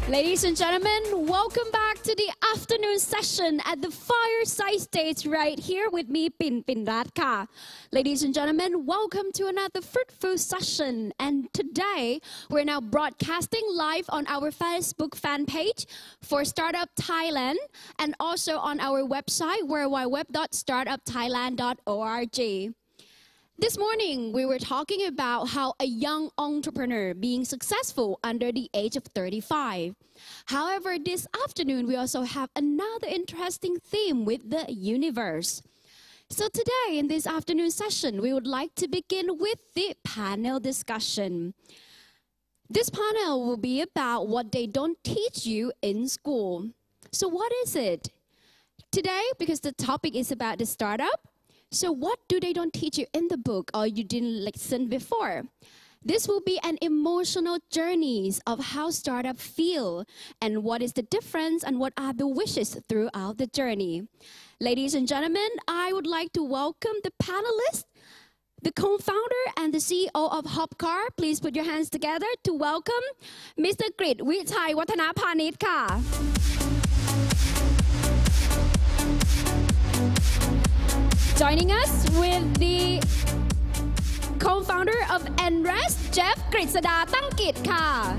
Ladies and gentlemen, welcome back to the afternoon session at the fireside stage right here with me, Pin Rat Ka. Ladies and gentlemen, welcome to another fruitful session. And today, we're now broadcasting live on our Facebook fan page for Startup Thailand and also on our website, www.startupthailand.org. This morning, we were talking about how a young entrepreneur being successful under the age of 35. However, this afternoon, we also have another interesting theme with the universe. So today, in this afternoon session, we would like to begin with the panel discussion. This panel will be about what they don't teach you in school. So what is it? Today, because the topic is about the startup, so what do they don't teach you in the book or you didn't listen before? This will be an emotional journeys of how startups feel and what is the difference and what are the wishes throughout the journey. Ladies and gentlemen, I would like to welcome the panelists, the co-founder and the CEO of Haupcar. Please put your hands together to welcome Mr. Krit Vichaiwatanapanich ka. Joining us with the co-founder of ENRES, Jeff Kritsada Tanking ka.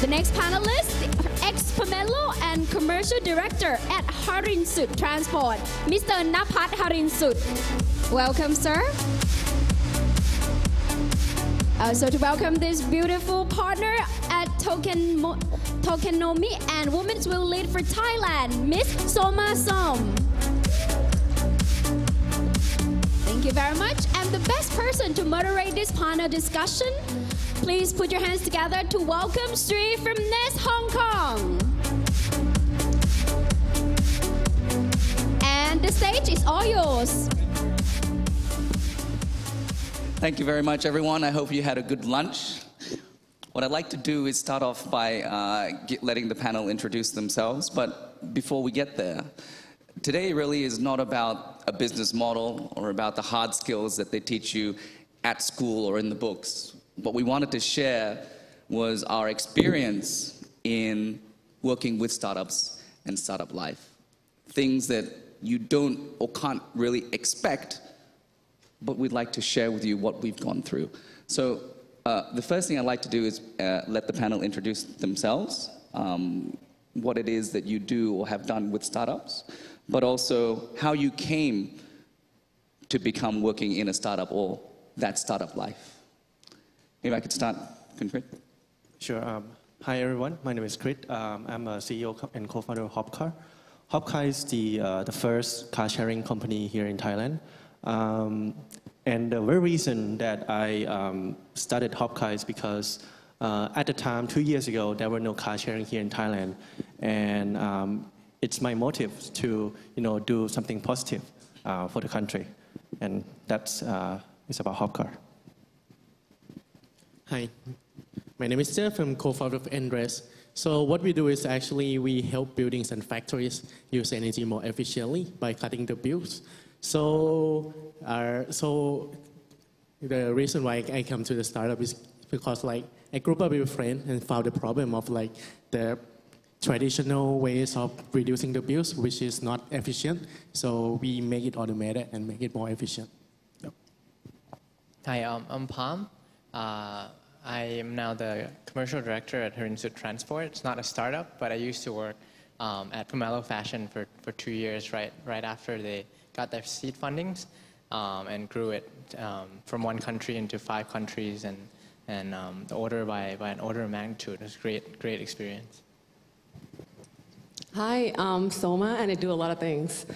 The next panelist, ex-Pomelo and commercial director at Harinsuit Transport, Mr. Napat Harinsuit. Welcome, sir. Also to welcome this beautiful partner at Tokenomics and Women's Will Lead for Thailand, Miss Soma Som. Thank you very much. And the best person to moderate this panel discussion, please put your hands together to welcome Sri from NES Hong Kong. And the stage is all yours. Thank you very much, everyone. I hope you had a good lunch. What I'd like to do is start off by letting the panel introduce themselves. But before we get there, today really is not about a business model or about the hard skills that they teach you at school or in the books. What we wanted to share was our experience in working with startups and startup life. Things that you don't or can't really expect, but we'd like to share with you what we've gone through. So the first thing I'd like to do is let the panel introduce themselves, what it is that you do or have done with startups, but also how you came to become working in a startup or that startup life. Maybe I could start, Krit? Sure. Hi, everyone. My name is Krit. I'm a CEO and co-founder of Haup Care. Haup Care is the first car-sharing company here in Thailand. And the very reason that I started Haup Care is because at the time, 2 years ago, there were no car sharing here in Thailand. And it's my motive to do something positive for the country. And that's it's about Haup Care. Hi, my name is Jeff. I'm co-founder of ENRES. So what we do is actually we help buildings and factories use energy more efficiently by cutting the bills. So the reason why I come to the startup is because I grew up with a friend and found the problem of the traditional ways of reducing the bills, which is not efficient. So we make it automated and make it more efficient. Yep. Hi, I'm Pam. I am now the commercial director at Harinsuit Transport. It's not a startup, but I used to work at Pomelo Fashion for 2 years right after they got their seed fundings and grew it from 1 country into 5 countries and the order by an order of magnitude. It was a great experience. Hi, I'm Soma and I do a lot of things.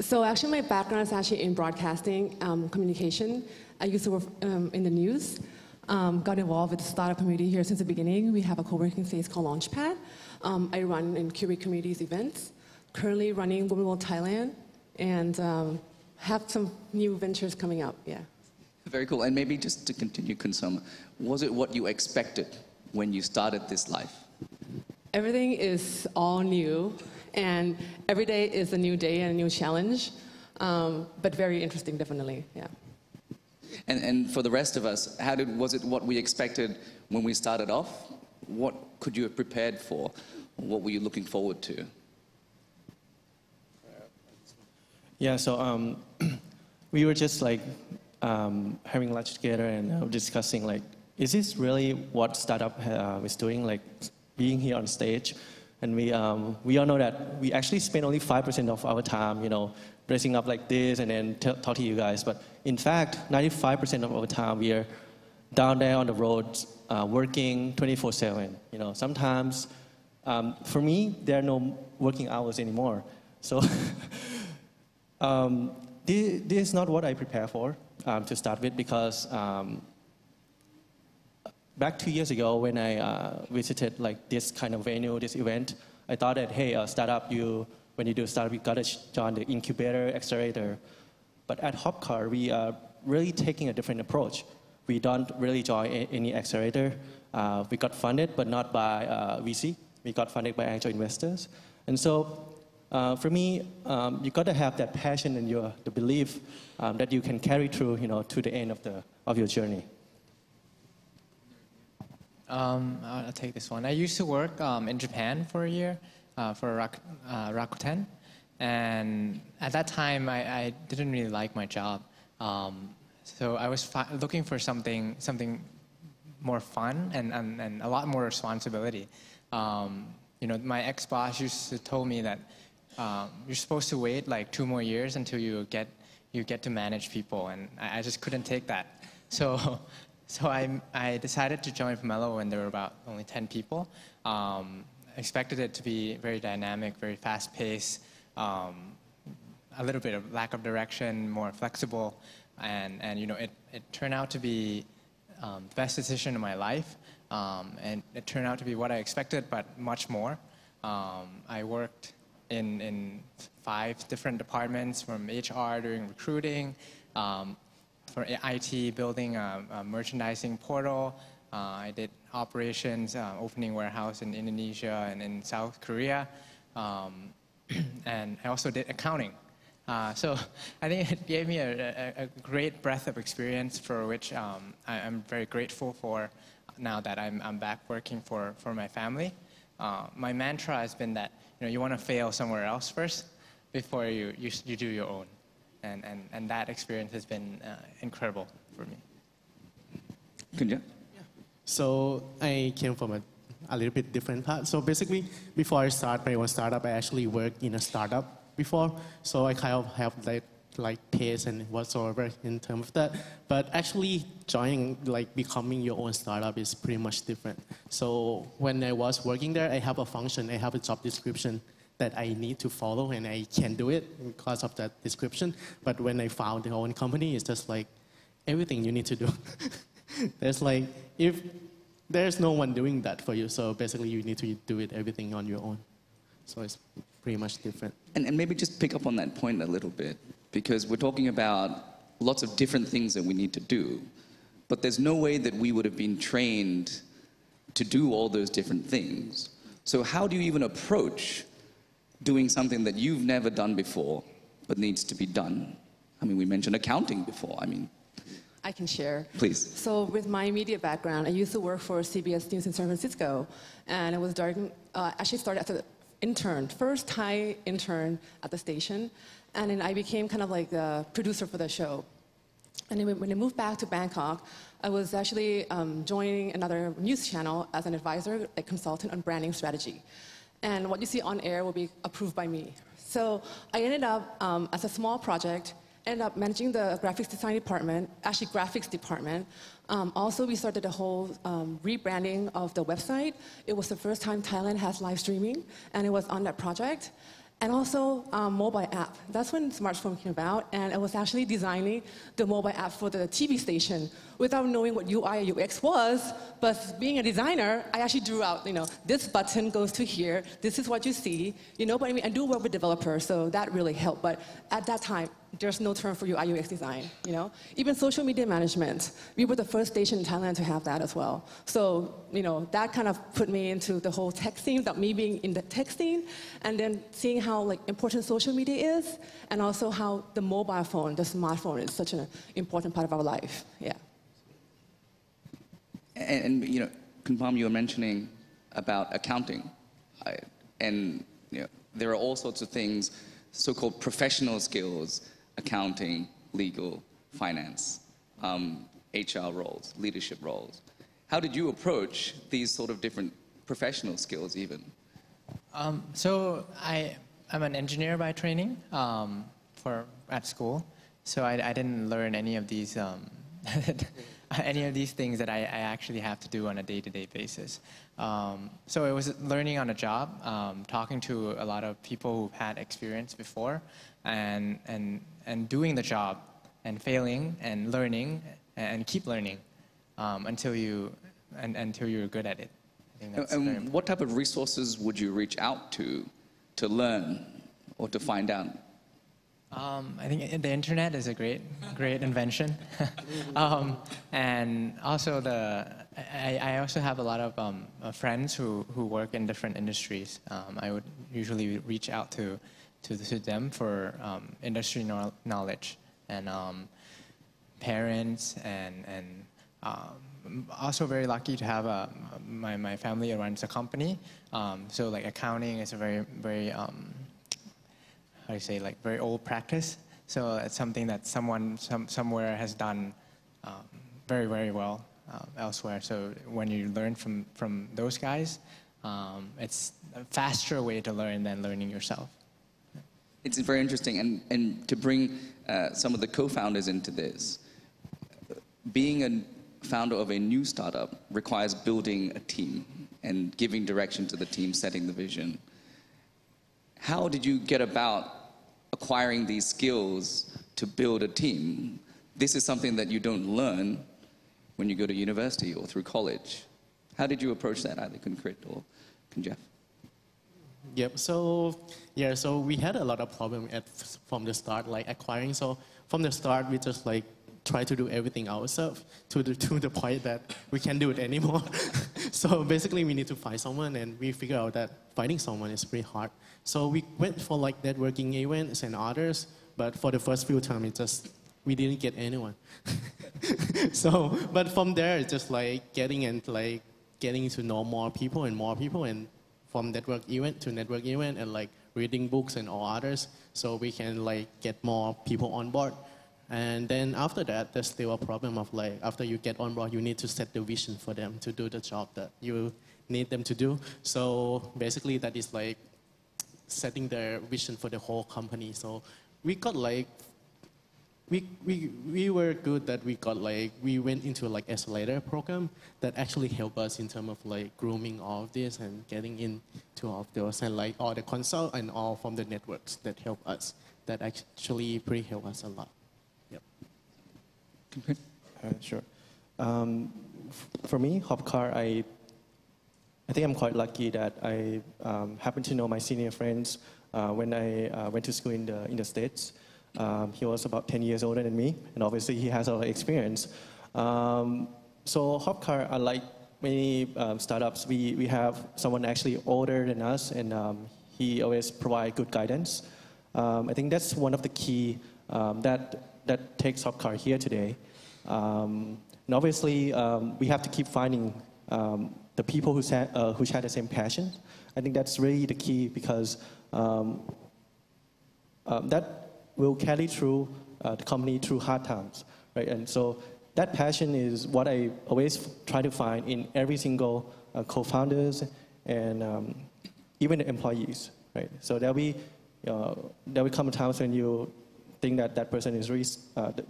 So actually my background is actually in broadcasting, communication. I used to work in the news. Got involved with the startup community here since the beginning. We have a co-working space called Launchpad. I run and curate communities events. Currently running Women Will Thailand and have some new ventures coming up, yeah. Very cool. And maybe just to continue, Consoma, was it what you expected when you started this life? Everything is all new, and every day is a new day and a new challenge, but very interesting, definitely, yeah. And for the rest of us, was it what we expected when we started off? What could you have prepared for? What were you looking forward to? Yeah, so we were just like having lunch together and discussing like, is this really what startup is doing? Like being here on stage, and we all know that we actually spend only 5% of our time, dressing up like this and then talk to you guys. But in fact, 95% of our time we are down there on the roads, working 24/7. Sometimes for me there are no working hours anymore. So this is not what I prepare for to start with, because back 2 years ago when I visited like this kind of venue, this event, I thought that, hey, startup, when you do startup, you gotta join the incubator, accelerator. But at Haupcar, we are really taking a different approach. We don't really join any accelerator. We got funded, but not by VC. We got funded by angel investors. And so for me, you got to have that passion and the belief that you can carry through, to the end of your journey. I'll take this one. I used to work in Japan for a year for Rakuten, and at that time I didn't really like my job. So I was looking for something more fun and a lot more responsibility. My ex-boss used to tell me that you're supposed to wait like 2 more years until you get to manage people, and I just couldn't take that. So I decided to join Pomelo when there were about only 10 people. I expected it to be very dynamic, very fast-paced, a little bit of lack of direction, more flexible, and it turned out to be the best decision of my life, and it turned out to be what I expected, but much more. I worked in 5 different departments, from HR doing recruiting, for IT building a merchandising portal. I did operations, opening warehouse in Indonesia and in South Korea, and I also did accounting. So I think it gave me a great breadth of experience, for which I'm very grateful for now that I'm back working for my family. My mantra has been that you want to fail somewhere else first before you do your own, and that experience has been incredible for me. Kunja? So I came from a little bit different path. So basically, before I start my own startup, I actually worked in a startup before. So I kind of have like pace and whatsoever in terms of that. But actually joining, becoming your own startup is pretty much different. So when I was working there, I have a function, I have a job description that I need to follow, and I can do it because of that description. But when I found the own company, it's just like everything you need to do. If there's no one doing that for you, so basically you need to do everything on your own. So it's pretty much different. And maybe just pick up on that point a little bit, because we're talking about lots of different things that we need to do, but there's no way that we would have been trained to do all those different things. So how do you even approach doing something that you've never done before but needs to be done? I mean, we mentioned accounting before. I can share. Please. So with my media background, I used to work for CBS News in San Francisco, and I was actually started as an intern, first Thai intern at the station, and then I became kind of like the producer for the show. And then when I moved back to Bangkok, I was actually joining another news channel as an advisor, a consultant on branding strategy. And what you see on air will be approved by me. So I ended up, as a small project, ended up managing the graphics design department, actually graphics department. Also, we started the whole rebranding of the website. It was the first time Thailand has live streaming, and it was on that project. And also mobile app. That's when smartphone came about, and I was actually designing the mobile app for the TV station without knowing what UI or UX was. But being a designer, I actually drew out, this button goes to here. This is what you see, But I do work with developers, so that really helped. But at that time, there's no term for UI UX design, you know? Even social media management, we were the first station in Thailand to have that as well. So, you know, that kind of put me into the whole tech scene, that me being in the tech scene, and then seeing how like important social media is, and also how the mobile phone, the smartphone is such an important part of our life, yeah. And you know, Kunpam, you were mentioning about accounting, and you know, there are all sorts of things, so-called professional skills, accounting, legal, finance, HR roles, leadership roles. How did you approach these sort of different professional skills even? So I'm an engineer by training at school. So I didn't learn any of these things that I actually have to do on a day-to-day basis. So it was learning on a job, talking to a lot of people who've had experience before, and doing the job, and failing, and learning, and keep learning until you're good at it. I think that's very important. What type of resources would you reach out to learn or to find out? I think the internet is a great invention, and also I also have a lot of friends who work in different industries. I would usually reach out to them for industry knowledge, and parents, and also very lucky to have my family runs a company. So like accounting is a very how do you say, like very old practice. So it's something that someone somewhere has done very, very well elsewhere. So when you learn from those guys, it's a faster way to learn than learning yourself. It's very interesting, and to bring some of the co-founders into this, being a founder of a new startup requires building a team and giving direction to the team, setting the vision. How did you get about acquiring these skills to build a team? This is something that you don't learn when you go to university or through college. How did you approach that, either Krit or Jeff? Yep. So we had a lot of problem from the start, like acquiring. So from the start, we just like try to do everything ourselves to the point that we can't do it anymore. So basically, we need to find someone, and we figure out that finding someone is pretty hard. So we went for like networking events and others, but for the first few times, we didn't get anyone. So, but from there, it's just like getting to know more people, and from network event to network event, and like reading books and all others, so we can like get more people on board. And then after that, there's still a problem of like, after you get on board, you need to set the vision for them to do the job that you need them to do. So basically that is like setting their vision for the whole company. So we got like, we were good that we went into like accelerator program that actually helped us in terms of like grooming all of this and getting into all of those, and like all the consult and all from the networks that help us, that actually pretty help us a lot. Sure. For me, Haupcar, I think I'm quite lucky that I happen to know my senior friends when I went to school in the States. He was about 10 years older than me, and obviously he has a lot of experience. So Haupcar, unlike many startups, we have someone actually older than us, and he always provides good guidance. I think that's one of the key that takes Haupcar here today. And obviously, we have to keep finding the people who share the same passion. I think that's really the key, because that will carry through the company through hard times, right? And so that passion is what I always try to find in every single co-founders and even the employees, right? So there will come times when you think that person is really,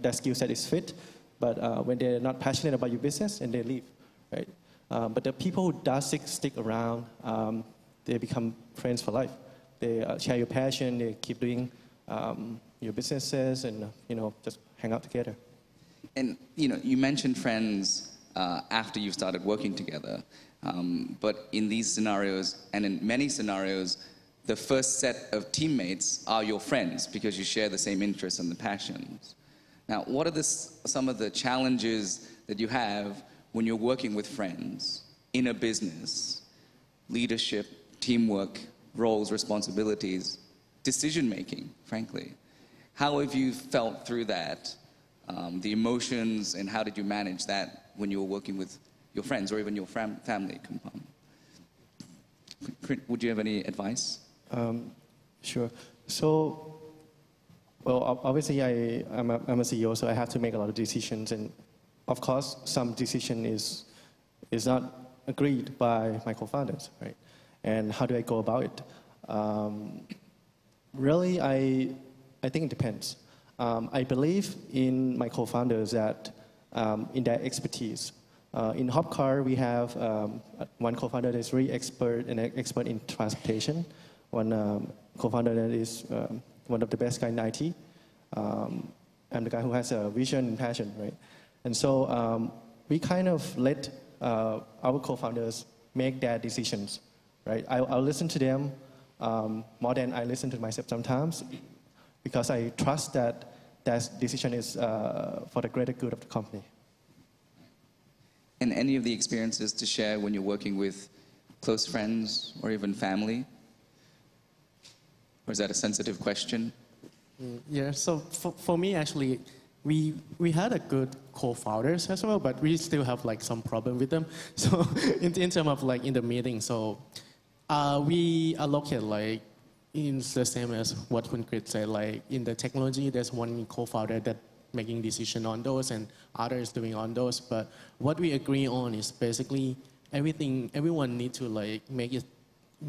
that skill set is fit, but when they're not passionate about your business, and they leave, right? But the people who does stick around, they become friends for life. They share your passion, they keep doing your businesses, and just hang out together. And you mentioned friends after you started working together, but in these scenarios and in many scenarios, the first set of teammates are your friends because you share the same interests and the passions. Now, what are some of the challenges that you have when you're working with friends in a business? Leadership, teamwork, roles, responsibilities, decision-making, frankly. How have you felt through that, the emotions, and how did you manage that when you were working with your friends or even your family component? Would you have any advice? Sure. So, well, obviously I'm a CEO, so I have to make a lot of decisions, and of course, some decision is not agreed by my co-founders, right? And how do I go about it? Really, I think it depends. I believe in my co-founders that in their expertise. In Haupcar, we have one co-founder that is really expert in transportation. One co-founder that is one of the best guy in IT. I'm the guy who has a vision and passion, right? And so we kind of let our co-founders make their decisions, right? I'll listen to them more than I listen to myself sometimes, because I trust that that decision is for the greater good of the company. And any of the experiences to share when you're working with close friends or even family? Or is that a sensitive question? Yeah, so for me, actually, we had a good co-founders as well, but we still have like some problem with them. So in terms of like in the meeting, so we allocate like in the same as what Krit said, like in the technology, there's one co-founder that making decision on those and others doing on those. But what we agree on is basically everyone need to like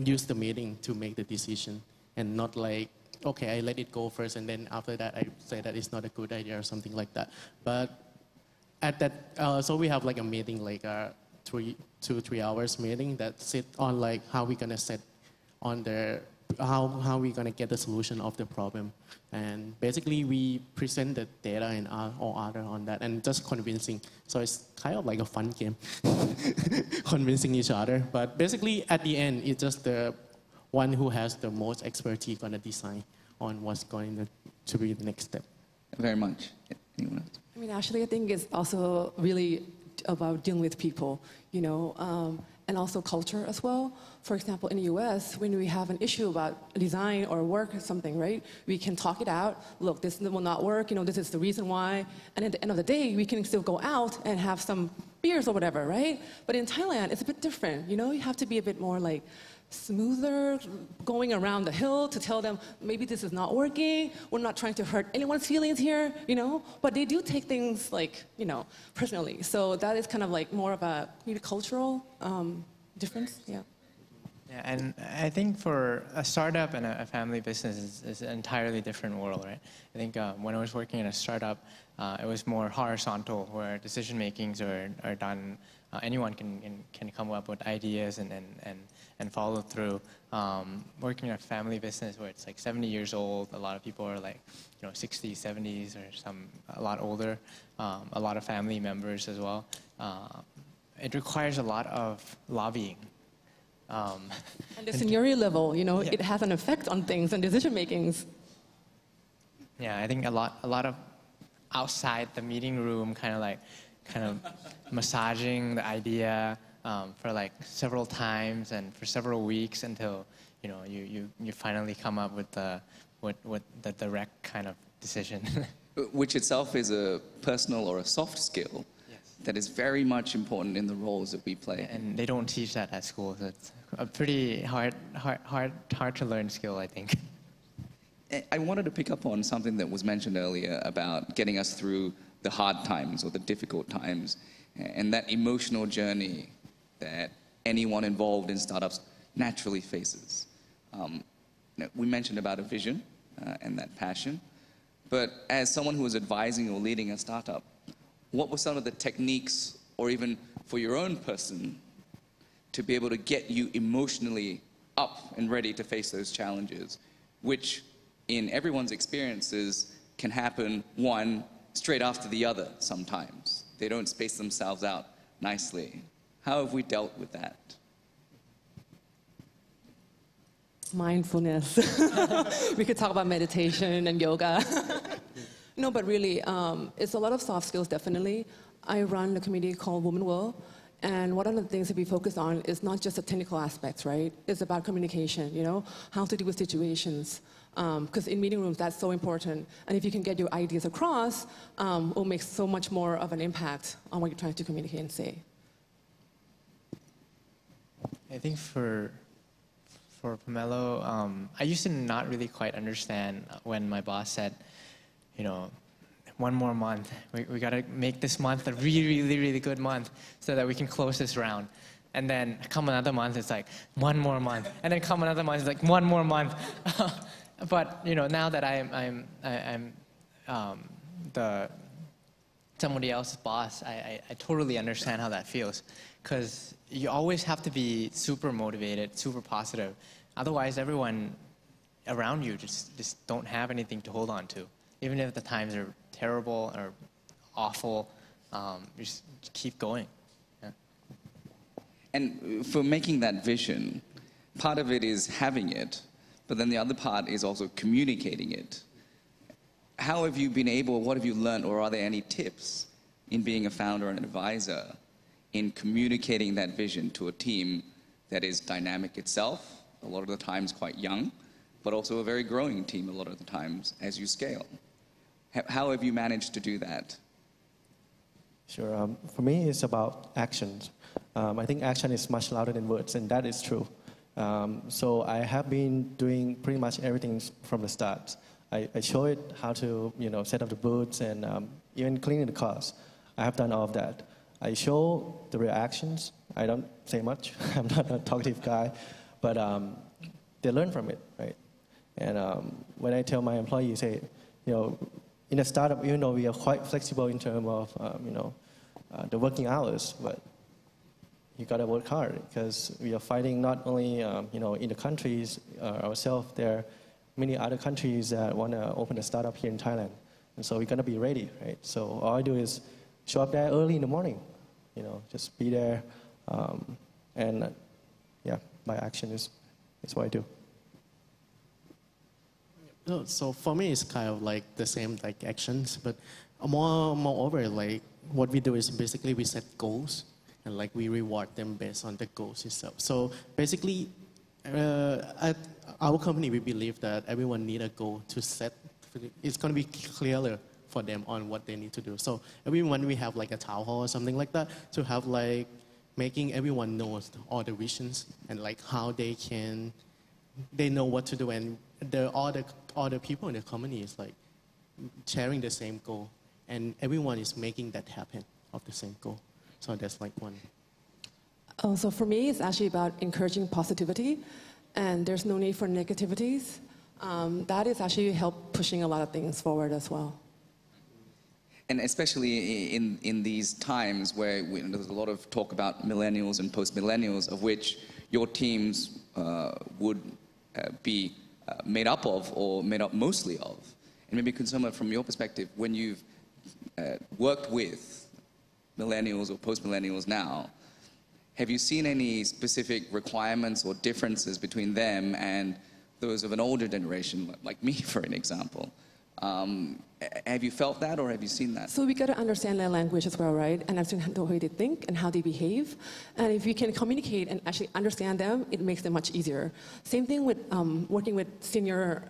use the meeting to make the decision, and not like, okay, I let it go first, and then after that, I say that it's not a good idea or something like that. But at that, so we have like a meeting, like a 2-3 hours meeting that sit on like how we're gonna set on the, how we're gonna get the solution of the problem. And basically we present the data and all other on that, and just convincing. So it's kind of like a fun game, convincing each other. But basically at the end, it's just the one who has the most expertise gonna decide on what's going to be the next step. Very much. Anyone else? I mean, actually, I think it's also really about dealing with people, you know, and also culture as well. For example, in the US, when we have an issue about design or work or something, right, we can talk it out. Look, this will not work, you know, this is the reason why. And at the end of the day, we can still go out and have some beers or whatever, right? But in Thailand, it's a bit different, you know, you have to be a bit more like smoother, going around the hill to tell them maybe this is not working, we're not trying to hurt anyone's feelings here, you know, but they do take things like, you know, personally. So that is kind of like more of a maybe cultural difference, yeah. Yeah, and I think for a startup and a family business is an entirely different world, right? I think when I was working in a startup, it was more horizontal, where decision makings are done. Anyone can come up with ideas and follow through. Working in a family business where it's like 70 years old, a lot of people are like, you know, 60s, 70s, or a lot older, a lot of family members as well. It requires a lot of lobbying. And the seniority level, you know, yeah, it has an effect on things and decision makings. Yeah, I think a lot of outside the meeting room kind of massaging the idea for like several times and for several weeks until, you know, you finally come up with the direct kind of decision. Which itself is a personal or a soft skill. Yes. That is very much important in the roles that we play. And they don't teach that at school, so it's a pretty hard to learn skill, I think. I wanted to pick up on something that was mentioned earlier about getting us through the hard times or the difficult times, and that emotional journey that anyone involved in startups naturally faces. We mentioned about a vision and that passion, but as someone who was advising or leading a startup, what were some of the techniques, or even for your own person, to be able to get you emotionally up and ready to face those challenges, which in everyone's experiences can happen one straight after the other sometimes. They don't space themselves out nicely. How have we dealt with that? mindfulness. We could talk about meditation and yoga. No, but really, it's a lot of soft skills, definitely. I run a community called Women Will, and one of the things that we focus on is not just the technical aspects, right? It's about communication, how to deal with situations. Because in meeting rooms, that's so important. And if you can get your ideas across, it will make so much more of an impact on what you're trying to communicate and say. I think for Pomelo, I used to not really quite understand when my boss said, one more month. We got to make this month a really, really, really good month so that we can close this round. And then come another month, it's like, one more month. And then come another month, it's like, one more month. But, now that I'm somebody else's boss, I totally understand how that feels. Because you always have to be super motivated, super positive. Otherwise, everyone around you just don't have anything to hold on to. Even if the times are terrible or awful, you just keep going. Yeah. And for making that vision, part of it is having it, but then the other part is also communicating it. How have you been able, what have you learned, or are there any tips in being a founder and an advisor in communicating that vision to a team that is dynamic itself, a lot of the times quite young, but also a very growing team a lot of the times as you scale? How have you managed to do that? Sure. For me, it's about actions. I think action is much louder than words, and that is true. So I have been doing pretty much everything from the start. I show it how to, set up the booths and even cleaning the cars. I have done all of that. I show the reactions. I don't say much. I'm not a talkative guy, but they learn from it, right? And when I tell my employees, say, in a startup, even though we are quite flexible in terms of, the working hours, but you got to work hard because we are fighting not only, in the countries ourselves. There are many other countries that want to open a startup here in Thailand, and so we're gonna be ready, right? So all I do is show up there early in the morning, just be there, and my action is what I do. So for me, it's kind of like the same like actions, but moreover, like what we do is basically we set goals and like we reward them based on the goals itself. So basically, at our company, we believe that everyone need a goal to set. It's going to be clearer for them on what they need to do. So every month we have like a town hall or something like that to have like making everyone knows all the visions and like how they know what to do, and all the people in the company is like sharing the same goal, and everyone is making that happen of the same goal. So that's like one. So for me, it's actually about encouraging positivity, and there's no need for negativities. That is actually help pushing a lot of things forward as well. And especially in these times where there's a lot of talk about millennials and post-millennials, of which your teams would be made up of or made up mostly of. And maybe Consumer, from your perspective, when you've worked with millennials or post-millennials now, have you seen any specific requirements or differences between them and those of an older generation, like me, for an example? Have you felt that, or have you seen that? So we got to understand their language as well, right? And understand the way they think and how they behave. And if we can communicate and actually understand them, it makes them much easier. Same thing with working with senior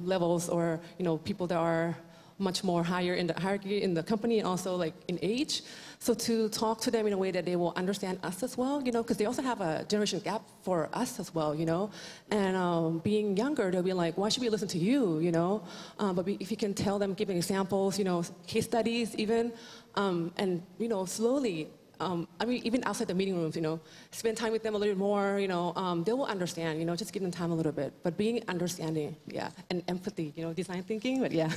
levels, or people that are much more higher in the hierarchy in the company, and also like in age. So to talk to them in a way that they will understand us as well, because they also have a generation gap for us as well, And being younger, they'll be like, why should we listen to you, But if you can tell them, giving examples, case studies even, and, slowly, even outside the meeting rooms, spend time with them a little bit more, they will understand, just give them time a little bit. But being understanding, and empathy, design thinking, but yeah.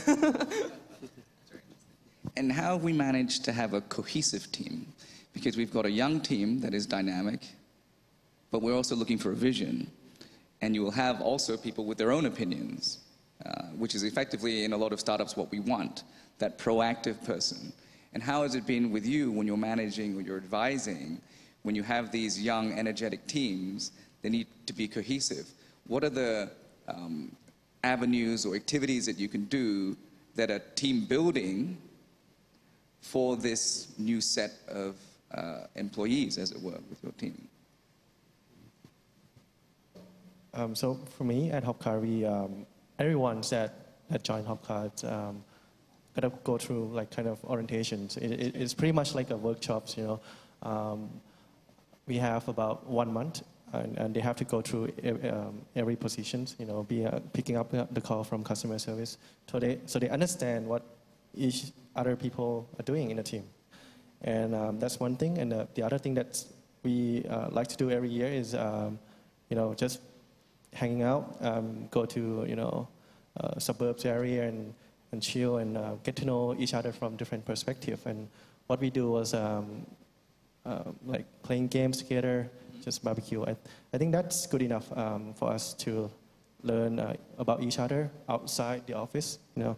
And how have we managed to have a cohesive team? Because we've got a young team that is dynamic, but we're also looking for a vision. And you will have also people with their own opinions, which is effectively in a lot of startups what we want, that proactive person. And how has it been with you when you're managing or you're advising, when you have these young, energetic teams, they need to be cohesive? what are the avenues or activities that you can do that are team building for this new set of employees, as it were, with your team? So for me at Haupcar, everyone that joined Haupcar gotta go through like kind of orientations. It's pretty much like a workshops, you know. We have about 1 month, and they have to go through every positions, you know, picking up the call from customer service, so they understand what each other people are doing in the team, and that's one thing. And the other thing that we like to do every year is, you know, just hanging out, go to, you know, suburbs area and chill and get to know each other from different perspective. And what we do was like playing games together, just barbecue. I think that's good enough for us to learn about each other outside the office, you know,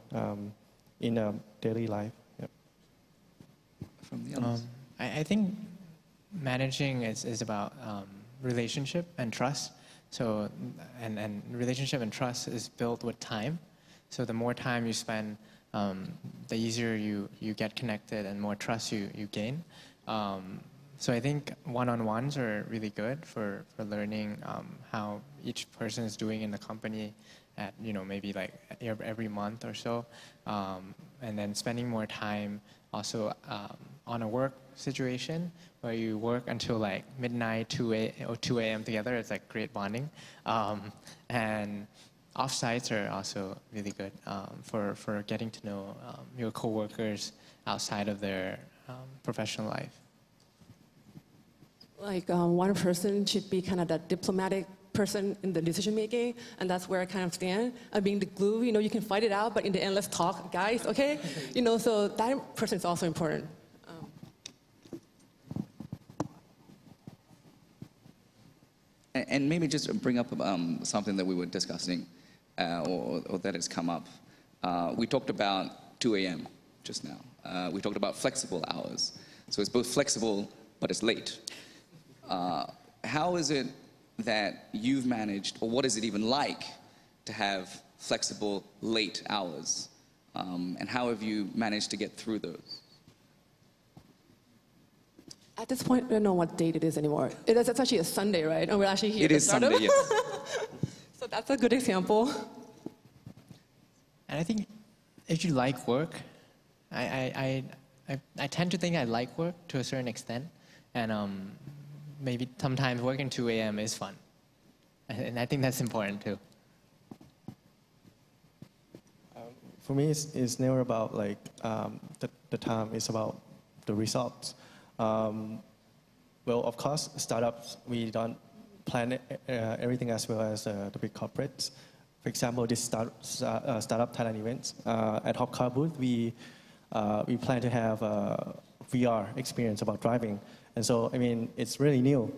in daily life. Yep. From the others. I think managing is about relationship and trust. So, and relationship and trust is built with time. So the more time you spend, the easier you get connected and more trust you gain. So I think one-on-ones are really good for learning how each person is doing in the company at, you know, maybe like every month or so. And then spending more time also on a work situation where you work until like midnight, 2 a.m. together. It's like great bonding. And off-sites are also really good for getting to know your coworkers outside of their professional life. Like one person should be kind of the diplomatic person in the decision making, and that's where I kind of stand. I'm being the glue, you know, you can fight it out, but in the end, let's talk, guys, okay? You know, so that person is also important. And maybe just bring up something that we were discussing, or that has come up. We talked about 2 a.m. just now. We talked about flexible hours. So it's both flexible, but it's late. How is it that you've managed, or what is it even like to have flexible late hours? And how have you managed to get through those? At this point, I don't know what date it is anymore. It's actually a Sunday, right? And we're actually here. It is Sunday, yes. So that's a good example. And I think if you like work, I tend to think I like work to a certain extent. And maybe sometimes working 2 a.m. is fun. And I think that's important too. For me, it's never about like the time. It's about the results. Well, of course, startups, we don't plan everything as well as the big corporates. For example, this startup Thailand events at Haupcar booth, we plan to have a VR experience about driving. And so, I mean, it's really new.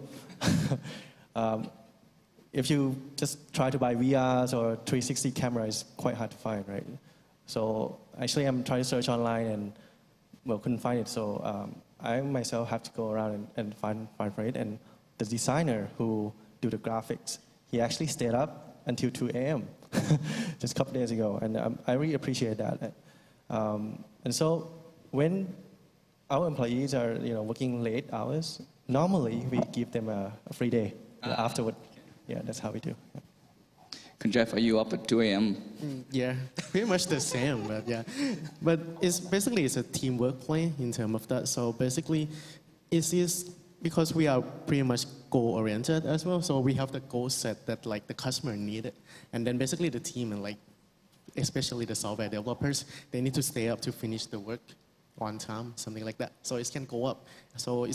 If you just try to buy VRs or 360 camera, it's quite hard to find, right? So actually, I'm trying to search online and, well, couldn't find it. So I myself have to go around and find for it. And the designer who do the graphics, he actually stayed up until 2 a.m. just a couple days ago. And I really appreciate that. And so when our employees are, you know, working late hours, normally we give them a free day afterward. Yeah, that's how we do. Yeah. Jeff, are you up at 2 a.m.? Yeah, pretty much the same, but yeah. But it's basically a teamwork play in terms of that. So basically, it is because we are pretty much goal-oriented as well. So we have the goal set that like the customer needed, and then basically the team and like, especially the software developers, they need to stay up to finish the work on time, something like that. So it can go up. So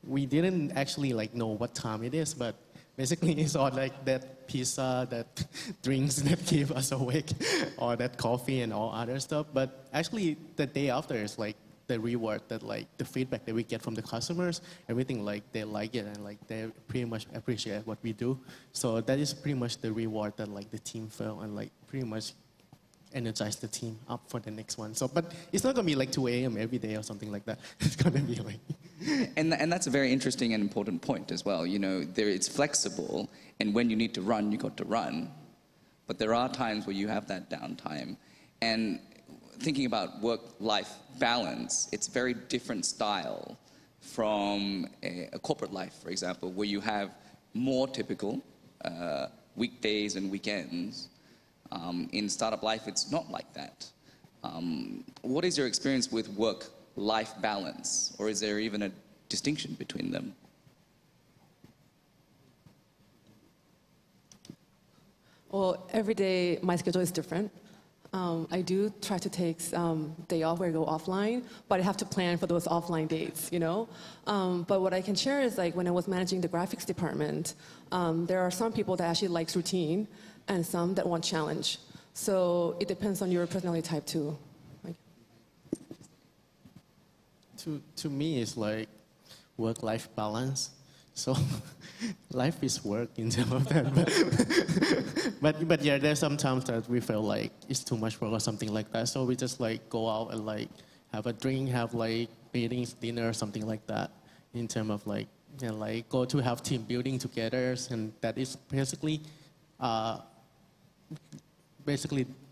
we didn't actually like know what time it is, but basically it's all like that pizza, that drinks that keep us awake, or that coffee and all other stuff. But actually the day after is like the reward, that like the feedback that we get from the customers, everything like they like it and like they pretty much appreciate what we do. So that is pretty much the reward that like the team felt and like pretty much energize the team up for the next one. So, but it's not gonna be like 2 a.m. every day or something like that. It's gonna be like And that's a very interesting and important point as well. You know, it's flexible, and when you need to run, you got to run. But there are times where you have that downtime. And thinking about work-life balance, it's a very different style from a corporate life, for example, where you have more typical weekdays and weekends. In startup life, it's not like that. What is your experience with work-life balance, or is there even a distinction between them? Well, every day my schedule is different. I do try to take day off where I go offline, but I have to plan for those offline dates, you know? But what I can share is like when I was managing the graphics department, there are some people that actually likes routine and some that want challenge. So it depends on your personality type too. To me, it's like work-life balance. So life is work in terms of that. But yeah, there's sometimes that we feel like it's too much work or something like that. So we just like go out and like have a drink, have like meetings, dinner, something like that. In terms of like, you know, like go to have team building together, and that is basically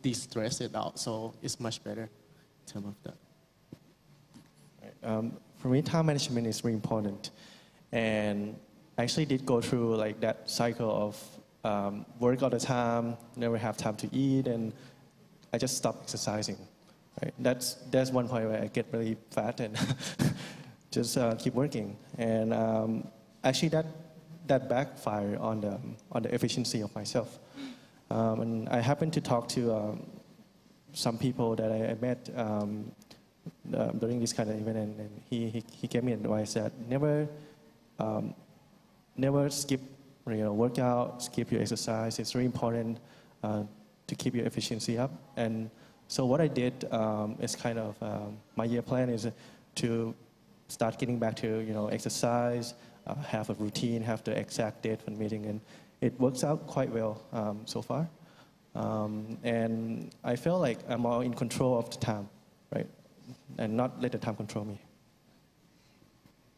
de-stress it out. So it's much better in terms of that. For me, time management is really important. And I actually did go through like that cycle of work all the time, never have time to eat, and I just stopped exercising. Right? That's one point where I get really fat and just keep working. And actually that backfired on the efficiency of myself. And I happened to talk to some people that I met during this kind of event, and he gave me advice that never skip workout, skip your exercise. It's really important to keep your efficiency up. And so what I did is kind of my year plan is to start getting back to exercise, have a routine, have the exact date for the meeting, and it works out quite well so far. And I feel like I'm more in control of the time, right? And not let the time control me.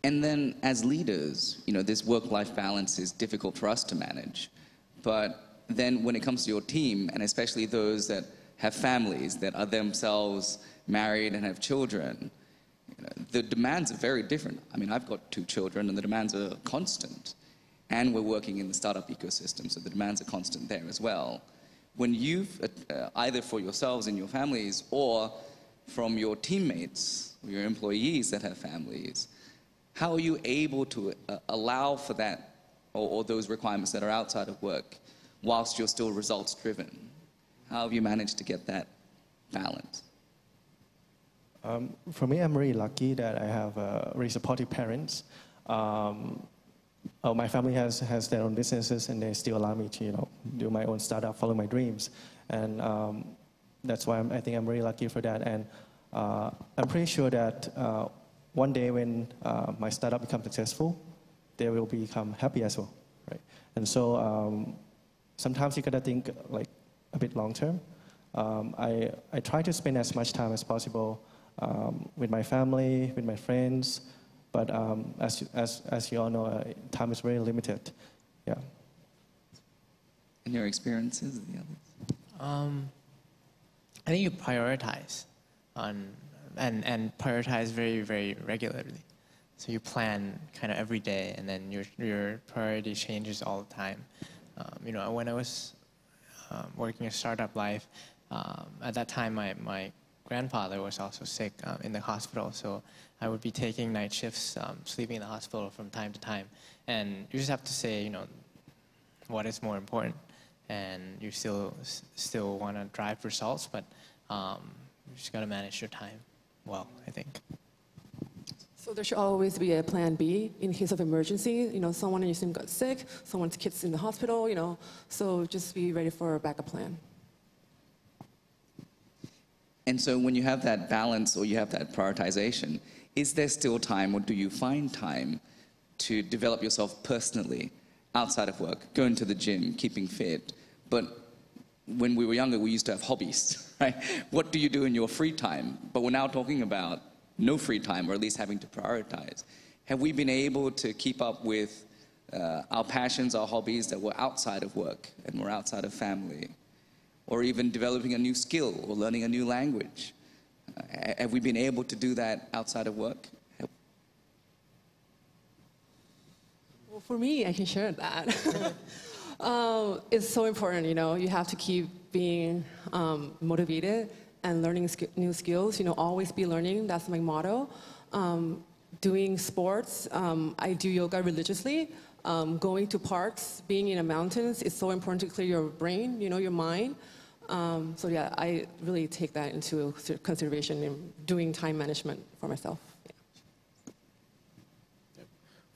And then as leaders, this work-life balance is difficult for us to manage. But then when it comes to your team, and especially those that have families that are themselves married and have children, the demands are very different. I mean, I've got 2 children, and the demands are constant. And we're working in the startup ecosystem, so the demands are constant there as well. When you've, either for yourselves and your families, or from your teammates, or your employees that have families, how are you able to allow for that, or those requirements that are outside of work, whilst you're still results-driven? How have you managed to get that balance? For me, I'm really lucky that I have really supportive parents. My family has their own businesses, and they still allow me to do my own startup, follow my dreams, and that's why I think I'm really lucky for that. And I'm pretty sure that one day when my startup becomes successful, they will become happy as well, right? And so sometimes you gotta think like a bit long term. I try to spend as much time as possible with my family, with my friends, but as you all know, time is very limited. Yeah. And your experiences, the others? I think you prioritize and prioritize very, very regularly. So you plan kind of every day, and then your priority changes all the time. When I was working a startup life, at that time my grandfather was also sick in the hospital, so I would be taking night shifts, sleeping in the hospital from time to time. And you just have to say, what is more important, and you still want to drive results, but you just got to manage your time well, I think. So there should always be a plan B in case of emergency. Someone in your team got sick, someone's kid's in the hospital, so just be ready for a backup plan. And so when you have that balance, or you have that prioritization, is there still time, or do you find time to develop yourself personally outside of work, going to the gym, keeping fit? But when we were younger, we used to have hobbies, right? What do you do in your free time? But we're now talking about no free time, or at least having to prioritize. Have we been able to keep up with our passions, our hobbies that were outside of work and were outside of family? Or even developing a new skill or learning a new language? Have we been able to do that outside of work? Well, for me, I can share that. It's so important, you have to keep being motivated and learning new skills, always be learning, that's my motto. Doing sports, I do yoga religiously. Going to parks, being in the mountains is so important to clear your brain, your mind. So yeah, I really take that into consideration in doing time management for myself. Yeah.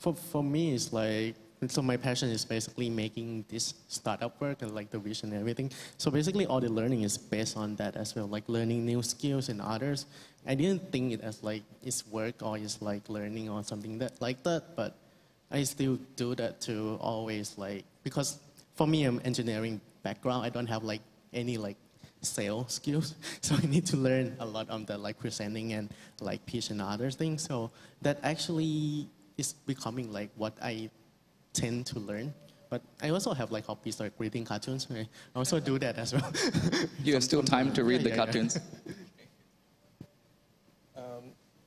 For me, it's like, so my passion is basically making this startup work and like the vision and everything. So basically all the learning is based on that as well, like learning new skills and others. I didn't think it as like it's work or it's like learning or something like that, but I still do that to always like, because for me, I'm engineering background. I don't have like any like sales skills. So I need to learn a lot on the like presenting and like pitch and other things. So that actually is becoming like what I tend to learn. But I also have like hobbies like reading cartoons. I also do that as well. You have still time to read the cartoons?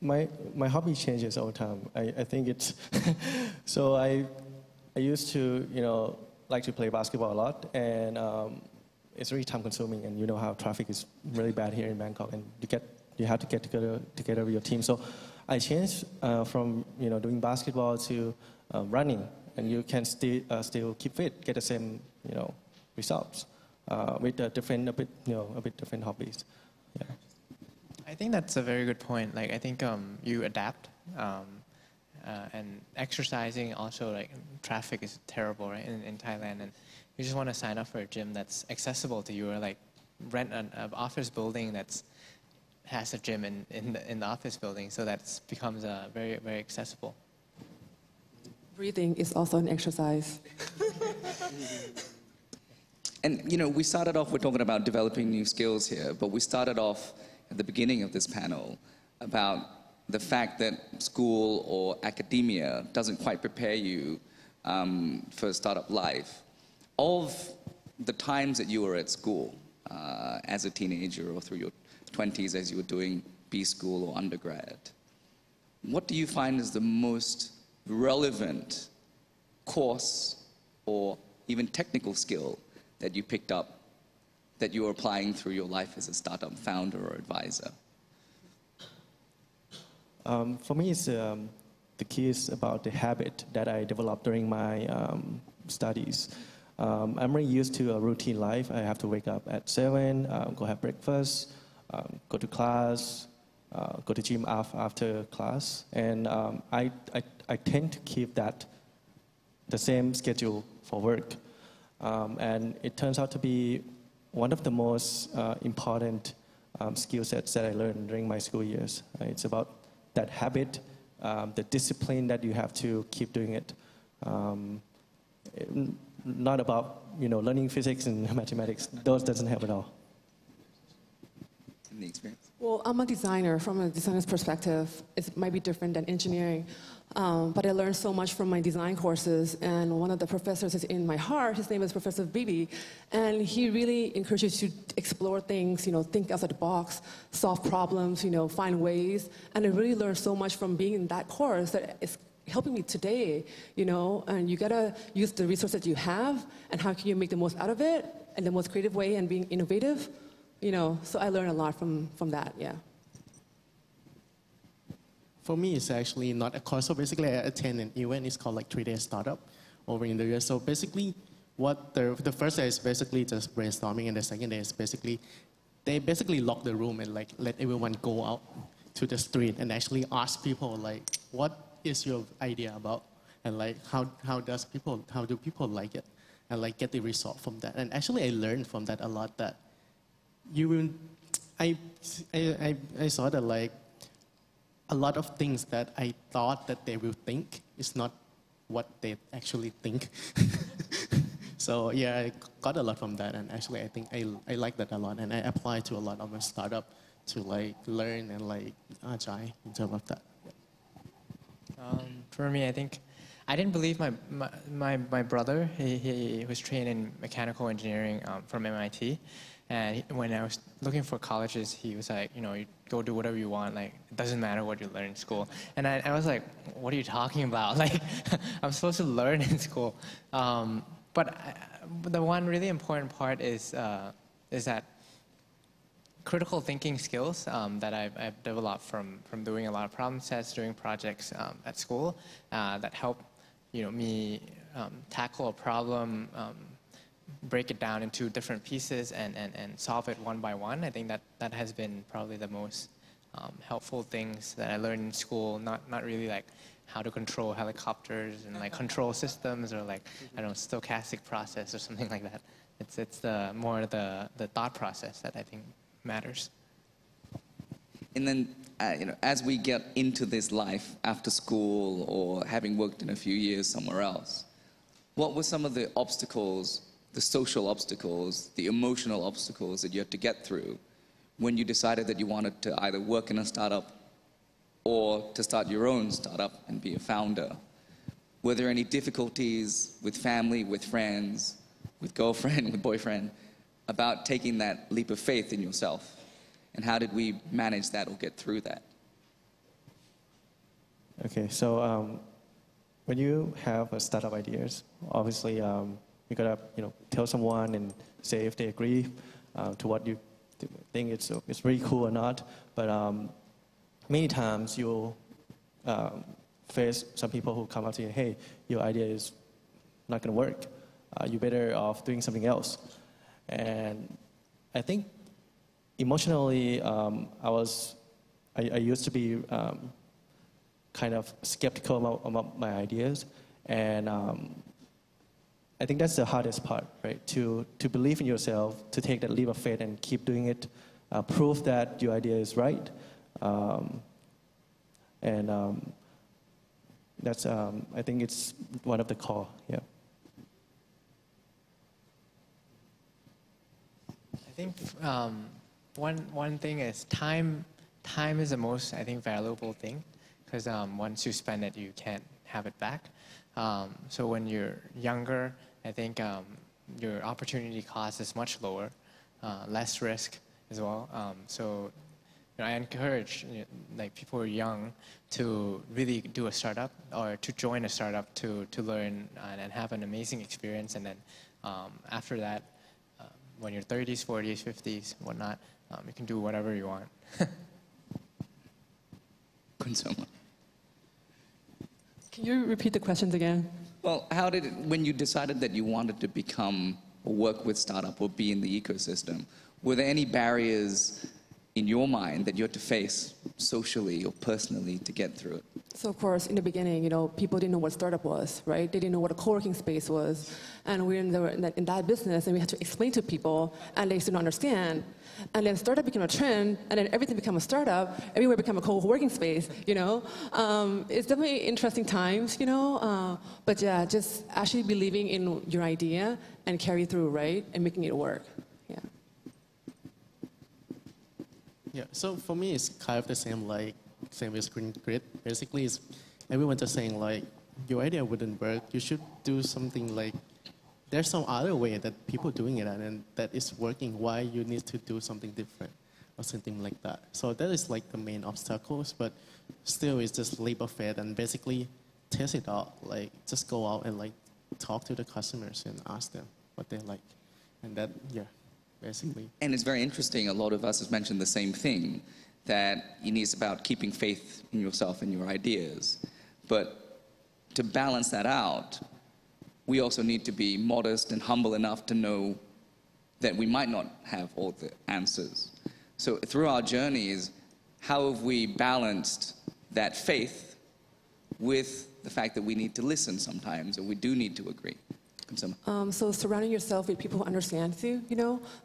My hobby changes all the time. I think it's so I used to like to play basketball a lot, and it's really time consuming, and you know how traffic is really bad here in Bangkok, and you have to get together with your team. So I changed from doing basketball to running, and you can still keep fit, get the same results with a bit different hobbies. Yeah. I think that's a very good point. Like, I think you adapt, and exercising also, like, traffic is terrible, right, in Thailand, and you just want to sign up for a gym that's accessible to you, or like rent an office building that's has a gym in the office building, so that becomes very, very accessible. Breathing is also an exercise. And we started off, we're talking about developing new skills here, but we started off at the beginning of this panel about the fact that school or academia doesn't quite prepare you for startup life. Of the times that you were at school as a teenager or through your 20s as you were doing B school or undergrad, what do you find is the most relevant course or even technical skill that you picked up that you're applying through your life as a startup founder or advisor? For me, it's, the key is about the habit that I developed during my studies. I'm really used to a routine life. I have to wake up at 7, go have breakfast, go to class, go to gym after class. And I tend to keep the same schedule for work. And it turns out to be one of the most important skill sets that I learned during my school years. It's about that habit, the discipline that you have to keep doing it. Not about learning physics and mathematics. Those doesn't help at all. In the experience? Well, I'm a designer. From a designer's perspective, it might be different than engineering. But I learned so much from my design courses, and one of the professors is in my heart. His name is Professor Bibi, and he really encourages you to explore things, think outside the box, solve problems, find ways. And I really learned so much from being in that course that it's helping me today, and you gotta use the resources that you have, and how can you make the most out of it in the most creative way and being innovative, so I learned a lot from that, yeah. For me, it's actually not a course. So basically, I attend an event. It's called like 3-Day Startup over in the US. So basically, what the first day is basically just brainstorming, and the second day is they basically lock the room and like let everyone go out to the street and actually ask people like, what is your idea about, and like how do people like it, and like get the result from that. And actually, I learned from that a lot. That I saw that like, a lot of things that I thought that they will think is not what they actually think. So yeah, I got a lot from that, and actually I think I like that a lot, and I apply to a lot of my startup to like learn and like agile in terms of that. for me, I think I didn't believe my brother. He was trained in mechanical engineering from MIT. And when I was looking for colleges, he was like, you go do whatever you want. Like, it doesn't matter what you learn in school. And I was like, what are you talking about? Like, I'm supposed to learn in school. But the one really important part is that critical thinking skills that I've developed from doing a lot of problem sets, doing projects at school that help me tackle a problem, break it down into different pieces and solve it one by one. I think that has been probably the most helpful things that I learned in school. Not really like how to control helicopters and like control systems or like stochastic process or something like that. It's more the thought process that I think matters. And then as we get into this life after school or having worked in a few years somewhere else, what were some of the obstacles, the social obstacles, the emotional obstacles that you had to get through when you decided that you wanted to either work in a startup or to start your own startup and be a founder? Were there any difficulties with family, with friends, with girlfriend, with boyfriend, about taking that leap of faith in yourself? And how did we manage that or get through that? Okay, so when you have a startup ideas, obviously you gotta tell someone and say if they agree to what you think it's really cool or not. But many times you'll face some people who come up to you, hey, your idea is not gonna work. You're better off doing something else. And I think emotionally, I used to be kind of skeptical about my ideas, and I think that's the hardest part, right? To believe in yourself, to take that leap of faith and keep doing it, prove that your idea is right, and that's I think it's one of the core, yeah. I think one thing is time. Time is the most, I think, valuable thing, because once you spend it, you can't have it back. So when you're younger, I think your opportunity cost is much lower, less risk as well. So I encourage like people who are young to really do a startup or to join a startup to learn and have an amazing experience, and then after that, when you're 30s, 40s, 50s, whatnot, you can do whatever you want. Can you repeat the questions again? Well, when you decided that you wanted to become or work with startup or be in the ecosystem, were there any barriers in your mind that you had to face socially or personally to get through it? So of course, in the beginning, people didn't know what startup was, right? They didn't know what a co-working space was, and we're in that business, and we had to explain to people, and they still don't understand. And then startup became a trend, and then everything became a startup. Everywhere became a co-working space. It's definitely interesting times, But yeah, just actually believing in your idea and carry through, right, and making it work. Yeah. Yeah. So for me, it's kind of the same with Krit. Basically, it's everyone just saying like, your idea wouldn't work. You should do something like, there's some other way that people doing it and that is working. Why you need to do something different or something like that. So that is like the main obstacles, but still it's just leap of faith and basically test it out. Like just go out and like talk to the customers and ask them what they like. And that, yeah, basically. And it's very interesting. A lot of us have mentioned the same thing, that it's about keeping faith in yourself and your ideas. But to balance that out, we also need to be modest and humble enough to know that we might not have all the answers. So through our journeys, how have we balanced that faith with the fact that we need to listen sometimes, or we do need to agree? So surrounding yourself with people who understand you,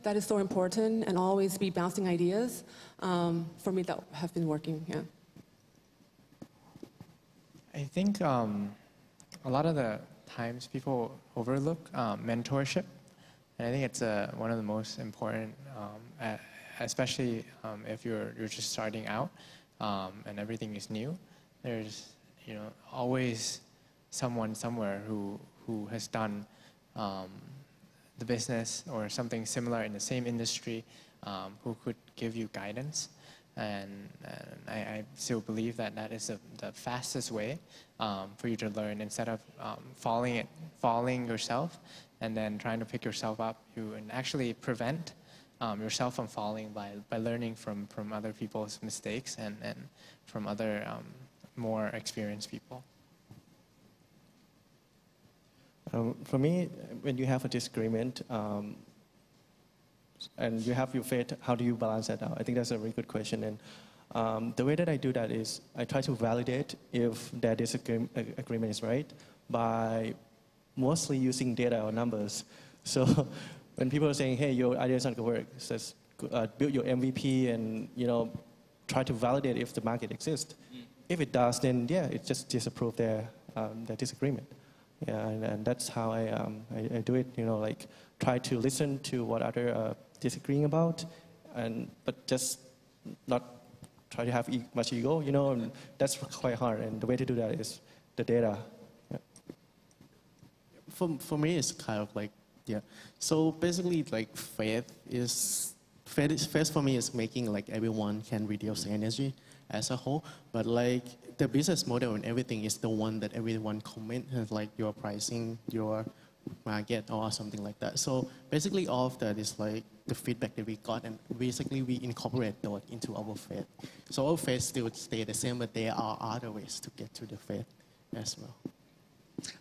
that is so important, and always be bouncing ideas. For me, that have been working, yeah. I think a lot of the times people overlook mentorship, and I think it's one of the most important, especially if you're just starting out and everything is new. There's always someone somewhere who has done the business or something similar in the same industry who could give you guidance. And I still believe that that is the fastest way for you to learn instead of falling yourself and then trying to pick yourself up. You and actually prevent yourself from falling by learning from other people's mistakes and from other more experienced people. For me, when you have a disagreement and you have your faith, how do you balance that out? I think that's a very good question. And the way that I do that is I try to validate if that disagreement is right by mostly using data or numbers. So when people are saying, hey, your idea is not going to work, it says, build your MVP and try to validate if the market exists. If it does, then yeah, it just disapprove their disagreement. Yeah, and that's how I do it. Like try to listen to what other are disagreeing about, but just not try to have much ego. And that's quite hard. And the way to do that is the data. Yeah. For me, it's kind of like So basically, like faith for me is making like everyone can reduce energy as a whole, but like the business model and everything is the one that everyone comment and like your pricing, your market or something like that. So basically all of that is like the feedback that we got, and basically we incorporate that into our faith. So our faith still stay the same, but there are other ways to get to the faith as well.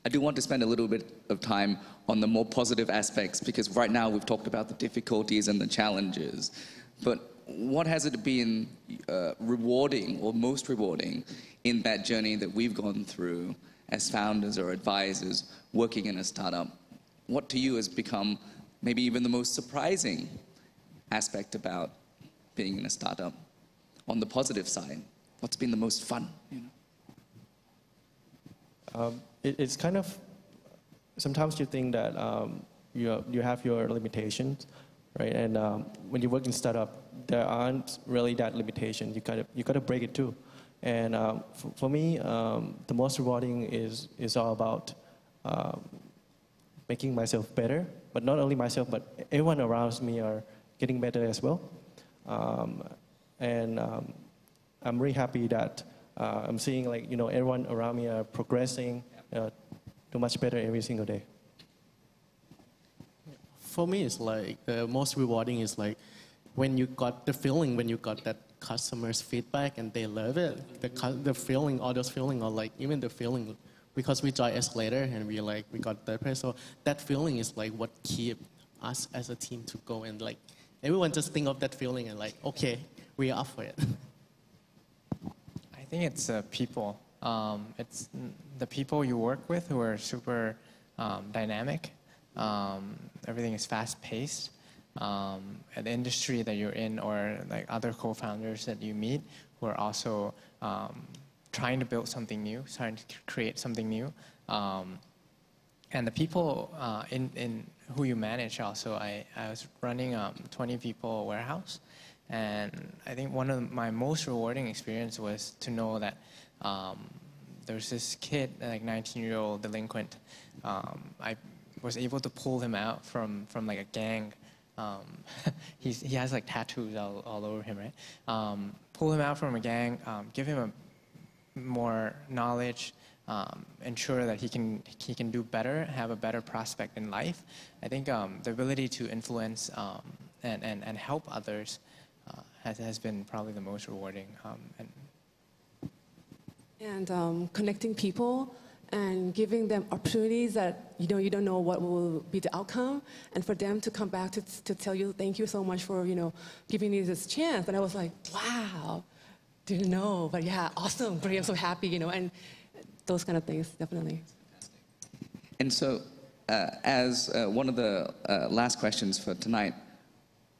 I do want to spend a little bit of time on the more positive aspects, because right now we've talked about the difficulties and the challenges, but what has it been rewarding or most rewarding in that journey that we've gone through as founders or advisors working in a startup? What to you has become maybe even the most surprising aspect about being in a startup? On the positive side, what's been the most fun? It's kind of, sometimes you think that you have your limitations, right? And when you work in startup, there aren't really that limitation. You gotta break it too. And for me, the most rewarding is all about making myself better, but not only myself, but everyone around me are getting better as well. And I'm really happy that I'm seeing like everyone around me are progressing, do much better every single day. For me, it's like the most rewarding is like when you got the feeling, when you got that customers' feedback and they love it, the feeling, all those feeling, or like even the feeling, because we joined Escalator and we got that place. So that feeling is like what keep us as a team to go, and like everyone just think of that feeling and like, okay, we are up for it. I think it's people. It's the people you work with who are super dynamic. Everything is fast-paced. At the industry that you're in, or like other co-founders that you meet who are also trying to build something new, trying to create something new. And the people in who you manage also. I was running a 20 people warehouse, and I think one of my most rewarding experience was to know that there's this kid, like 19-year-old delinquent. I was able to pull him out from like a gang. He has like tattoos all over him, right? Pull him out from a gang, give him more knowledge, ensure that he can do better, have a better prospect in life. I think the ability to influence and help others has been probably the most rewarding. And connecting people and giving them opportunities that you don't know what will be the outcome, and for them to come back to tell you thank you so much for giving me this chance. And I was like, wow, didn't know, but yeah, awesome, great, I'm so happy, and those kind of things, definitely. And so, as one of the last questions for tonight,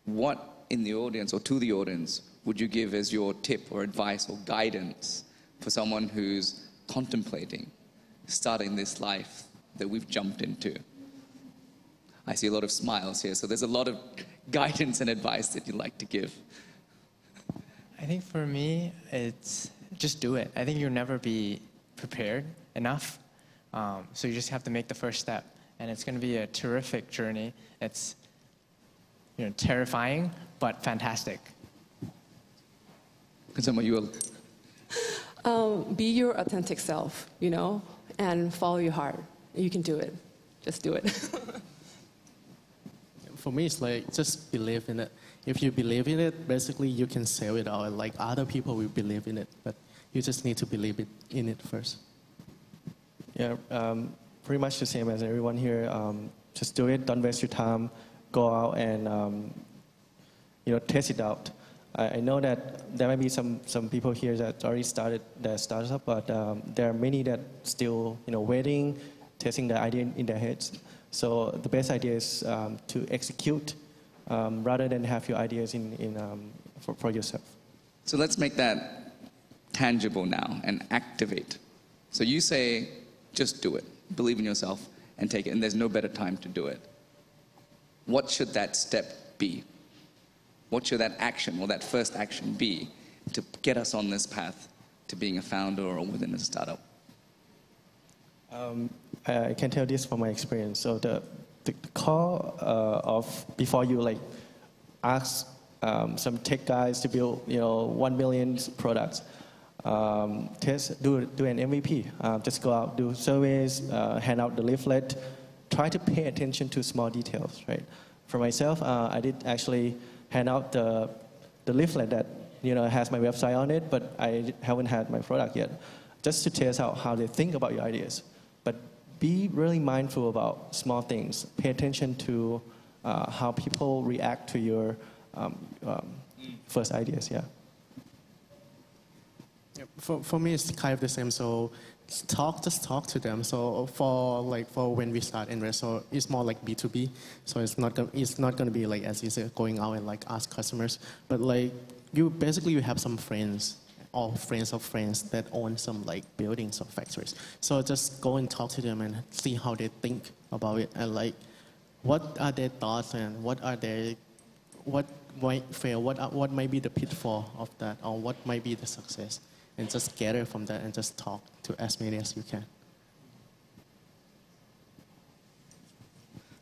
what in the audience or to the audience would you give as your tip or advice or guidance for someone who's contemplating starting this life that we've jumped into? I see a lot of smiles here, so there's a lot of guidance and advice that you'd like to give. I think for me, it's just do it. I think you'll never be prepared enough. So you just have to make the first step, and it's going to be a terrific journey. It's terrifying but fantastic. Be your authentic self, and follow your heart. You can do it. Just do it. For me, it's like just believe in it. If you believe in it, basically you can sell it out. Like other people will believe in it, but you just need to believe in it first. Yeah, pretty much the same as everyone here. Just do it. Don't waste your time. Go out and test it out. I know that there might be some people here that already started their startup, but there are many that still waiting, testing the idea in their heads. So the best idea is to execute rather than have your ideas for yourself. So let's make that tangible now and activate. So you say, just do it. Believe in yourself and take it. And there's no better time to do it. What should that step be? What should that action or that first action be to get us on this path to being a founder or within a startup? I can tell this from my experience. So the core of before you ask some tech guys to build 1 million products, test, do an MVP. Just go out, do surveys, hand out the leaflet. Try to pay attention to small details, right? For myself, I did actually hand out the leaflet that has my website on it, but I haven't had my product yet, just to test out how they think about your ideas. But be really mindful about small things. Pay attention to how people react to your first ideas. Yeah. For me, it's kind of the same. So just talk to them. So for when we start ENRES, so it's more like B2B. So it's not gonna be like as you said, going out and ask customers. But you have some friends or friends of friends that own some buildings or factories. So just go and talk to them and see how they think about it and what are their thoughts and what might fail, what might be the pitfall of that, or what might be the success. And just gather from that and just talk to as many as you can.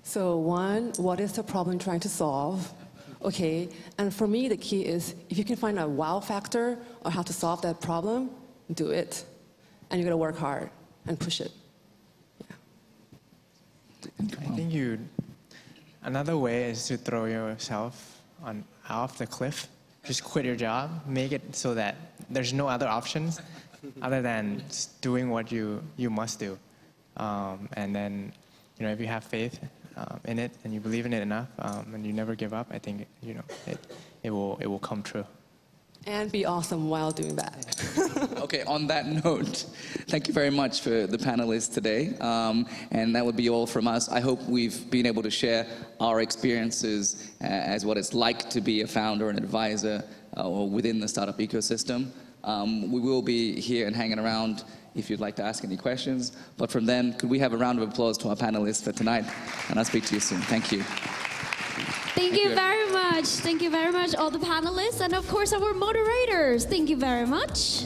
So one, what is the problem trying to solve? Okay, and for me the key is if you can find a wow factor or how to solve that problem, do it. And you gotta work hard and push it. Yeah. I think another way is to throw yourself off the cliff. Just quit your job, make it so that there's no other options other than just doing what you must do. And then, if you have faith in it and you believe in it enough and you never give up, I think, it will come true. And be awesome while doing that. Okay, on that note, thank you very much for the panelists today. And that would be all from us. I hope we've been able to share our experiences as what it's like to be a founder and advisor or within the startup ecosystem. We will be here and hanging around if you'd like to ask any questions. But from then, could we have a round of applause to our panelists for tonight? And I'll speak to you soon. Thank you. Thank you very much. Thank you very much, all the panelists, and of course our moderators. Thank you very much.